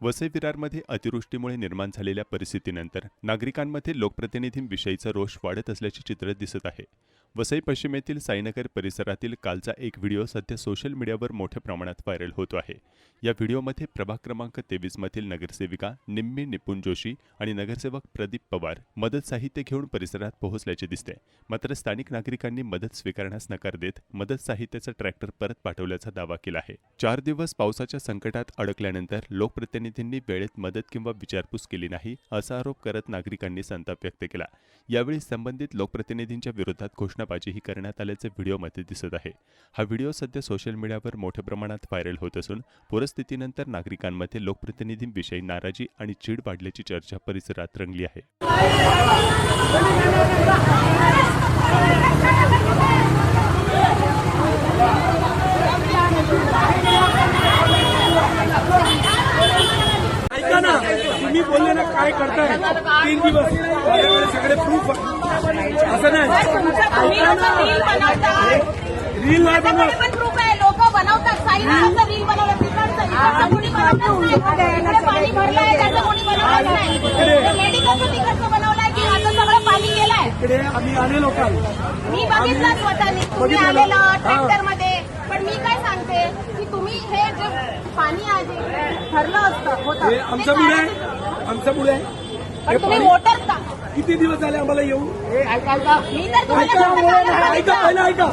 वसई विरारमध्ये अतिवृष्टीमुळे निर्माण झालेल्या परिस्थितीनंतर नागरिकांमध्ये लोकप्रतिनिधींविषयीचा रोष वाढत असल्याचे चित्र दिसत आहे। वसई पश्चिमेतील साईनगर परिसरातील कालचा एक व्हिडिओ सध्या सोशल मीडियावर मोठ्या प्रमाणात व्हायरल होतो आहे। या व्हिडिओमध्ये प्रभाग क्रमांक 23 मधील नगरसेविका निम्मी निपुण जोशी आणि नगरसेवक प्रदीप पवार मदत साहित्य घेऊन परिसरात पोहोचल्याचे दिसते। मात्र स्थानिक नागरिकांनी मदत स्वीकारण्यास नकार देत मदत साहित्याचा ट्रॅक्टर परत पाठवल्याचा दावा केला आहे। 4 दिवस पावसाच्या संकटात अडकल्यानंतर लोकप्रतिनिधींनी वेळेत मदत किंवा विचारपूस केली नाही असा आरोप करत नागरिकांनी संताप व्यक्त केला। यावेळी संबंधित लोकप्रतिनिधींच्या विरोधात घोषणाबाजीही करण्यात आल्याचे व्हिडिओमध्ये दिसत आहे। हा व्हिडिओ सध्या सोशल मीडियावर मोठ्या प्रमाणात व्हायरल होत असून परिस्थितीनंतर नागरिकांमध्ये लोकप्रतिनिधींविषयी नाराजी आणि चीड वाढल्याची चर्चा परिसरात रंगली आहे। ऐका ना, तुम्ही बोलले ना काय करताय 3 दिवस माझ्याकडे सगळे प्रूफ असं नाही रील नाही बनवत प्रूफ आहे। लोक बनवतात साईनगरचं रील बनवलं तिकडचं कोणी बनवतात नाही। पाणी भरलंय त्याचं कोणी बनवलं नाही। मेडिकलचं तिकडचं बनवलंय की आता सगळं पाणी गेलंय। इकडे आम्ही आलेलो काल मी बघितलं स्वतःनी तुम्ही आलेलं ट्रॅक्टर मध्ये। पण मी काय सांगते की तुम्ही हे जे पाणी आहे ठरलं असतं होतं हे आमचं मुळे आहे, आमचं मुळे आहे। पण तुम्ही मोटर का किती दिवस झाले आम्हाला येऊ मी तर तुम्हाला ऐका पहिलं ऐका